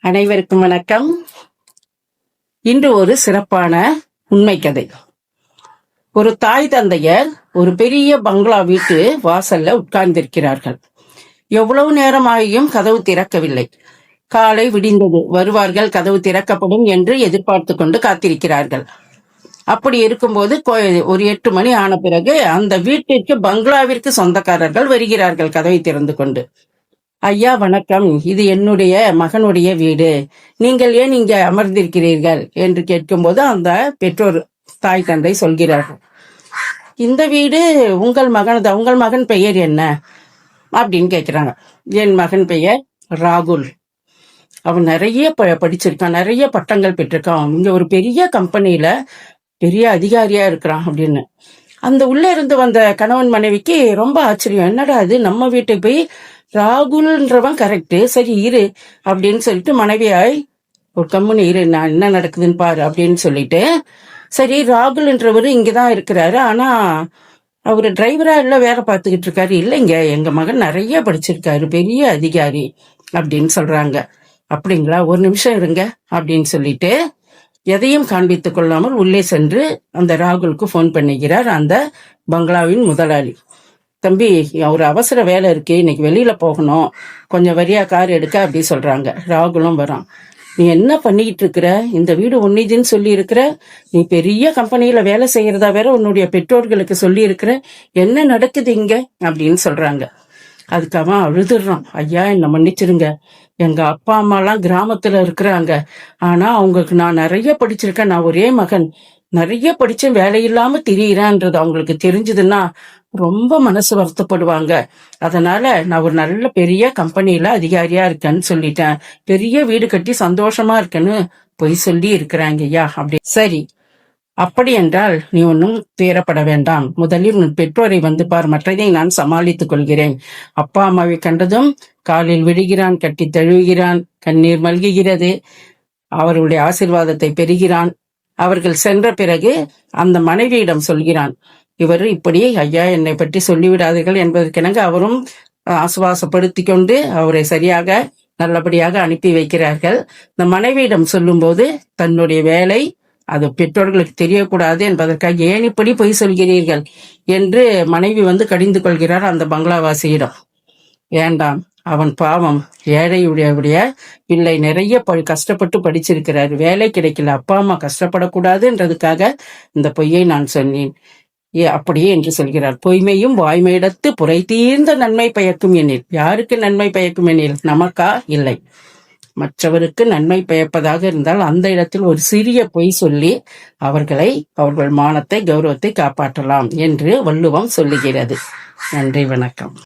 அனைவருக்கும் வணக்கம். இன்று ஒரு சிறப்பான உண்மை கதை. ஒரு தாய் தந்தையர் ஒரு பெரிய பங்களா வீட்டு வாசல்ல உட்கார்ந்திருக்கிறார்கள். எவ்வளவு நேரமாகியும் கதவு திறக்கவில்லை. காலை விடிந்தது. வருவார்கள், கதவு திறக்கப்படும் என்று எதிர்பார்த்து கொண்டு காத்திருக்கிறார்கள். அப்படி இருக்கும்போது ஒரு 8 மணி ஆன பிறகு அந்த வீட்டிற்கு, பங்களாவிற்கு சொந்தக்காரர்கள் வருகிறார்கள் கதவை திறந்து கொண்டு. ஐயா வணக்கம், இது என்னுடைய மகனுடைய வீடு, நீங்கள் ஏன் இங்க அமர்ந்திருக்கிறீர்கள் என்று கேட்கும்போது அந்த பெற்றோர் தாய் தந்தை சொல்கிறார்கள், இந்த வீடு உங்கள் மகனது, உங்கள் மகன் பெயர் என்ன அப்படின்னு கேட்கிறாங்க. என் மகன் பெயர் ராகுல். அவன் நிறைய படிச்சிருக்கான், நிறைய பட்டங்கள் பெற்றிருக்கான், இங்க ஒரு பெரிய கம்பெனியில பெரிய அதிகாரியா இருக்கிறான் அப்படின்னு. அந்த உள்ள இருந்து வந்த கணவன் மனைவிக்கு ரொம்ப ஆச்சரியம். என்னடா அது, நம்ம வீட்டுக்கு போய் ராகுல்ன்றவன் கரெக்டு, சரி இரு அப்படின்னு சொல்லிட்டு மனைவியாய் ஒரு கம்முன்னு இரு, நான் என்ன நடக்குதுன்னு பாரு அப்படின்னு சொல்லிட்டு, சரி ராகுல்ன்றவரு இங்கதான் இருக்கிறாரு, ஆனா அவரு டிரைவரா இல்ல வேலை பார்த்துக்கிட்டு இருக்காரு. இல்லைங்க, எங்க மகன் நிறைய படிச்சிருக்காரு, பெரிய அதிகாரி அப்படின்னு சொல்றாங்க. அப்படிங்களா, ஒரு நிமிஷம் இருங்க அப்படின்னு சொல்லிட்டு எதையும் காண்பித்துக் கொள்ளாமல் உள்ளே சென்று அந்த ராகுலுக்கு போன் பண்ணுகிறார் அந்த பங்களாவின் முதலாளி. தம்பி, ஒரு அவசர வேலை இருக்கு, இன்னைக்கு வெளியில போகணும், கொஞ்சம் வரியா கார் எடுக்க அப்படி சொல்றாங்க. ராகுலும் வரான். நீ என்ன பண்ணிக்கிட்டு இருக்கிற, இந்த வீடு உன்னிதுன்னு சொல்லி இருக்கிற, நீ பெரிய கம்பெனியில வேலை செய்யறதா வேற உன்னுடைய பெற்றோர்களுக்கு சொல்லி இருக்கிற, என்ன நடக்குது இங்க அப்படின்னு சொல்றாங்க. அதுக்கு அவன் அழுதுறான். ஐயா என்ன மன்னிச்சிருங்க, எங்க அப்பா அம்மா எல்லாம் கிராமத்துல இருக்கிறாங்க, ஆனா அவங்களுக்கு நான் நிறைய படிச்சிருக்கேன், நான் ஒரே மகன், நிறைய படிச்சும் வேலை இல்லாம திரியிறான்றது அவங்களுக்கு தெரிஞ்சதுன்னா ரொம்ப மனசு வருத்தப்படுவாங்க. அதனால நான் ஒரு நல்ல பெரிய கம்பெனியில அதிகாரியா இருக்கேன்னு சொல்லிட்டேன், பெரிய வீடு கட்டி சந்தோஷமா இருக்கேன்னு பொய் சொல்லி இருக்கிறாங்க ஐயா அப்படி. சரி, அப்படி என்றால் நீ ஒன்னும் துயரப்பட வேண்டாம், முதலில் உன் பெற்றோரை வந்து பார், மற்றதை நான் சமாளித்துக் கொள்கிறேன். அப்பா அம்மாவை கண்டதும் காலில் விழுகிறான், கட்டி தழுவுகிறான், கண்ணீர் மல்குகிறது, அவர்களுடைய ஆசீர்வாதத்தை பெறுகிறான். அவர்கள் சென்ற பிறகு அந்த மனைவியிடம் சொல்கிறான், இவர் இப்படி ஐயா என்னை பற்றி சொல்லிவிடாதீர்கள் என்பதற்கெனங்க அவரும் ஆசுவாசப்படுத்தி கொண்டு அவரை சரியாக நல்லபடியாக அனுப்பி வைக்கிறார்கள். இந்த மனைவியிடம் சொல்லும் போது தன்னுடைய வேலை அது பெற்றோர்களுக்கு தெரியக்கூடாது என்பதற்காக ஏன் இப்படி பொய் சொல்கிறீர்கள் என்று மனைவி வந்து கடிந்து கொள்கிறார் அந்த பங்களாவாசியிடம். வேண்டாம், அவன் பாவம், ஏழையுடைய பிள்ளை, நிறைய கஷ்டப்பட்டு படிச்சிருக்கிறாரு, வேலை கிடைக்கல, அப்பா அம்மா கஷ்டப்படக்கூடாதுன்றதுக்காக இந்த பொய்யை நான் சொன்னேன் அப்படியே என்று சொல்கிறார். பொய்மையும் வாய்மையிடத்து புரை தீர்ந்த நன்மை பயக்கும் எனில். யாருக்கு நன்மை பயக்கும் எனில்? நமக்கா? இல்லை, மற்றவருக்கு நன்மை பயப்பதாக இருந்தால் அந்த இடத்தில் ஒரு சிறிய பொய் சொல்லி அவர்கள் மானத்தை, கௌரவத்தை காப்பாற்றலாம் என்று வள்ளுவம் சொல்லுகிறது. நன்றி, வணக்கம்.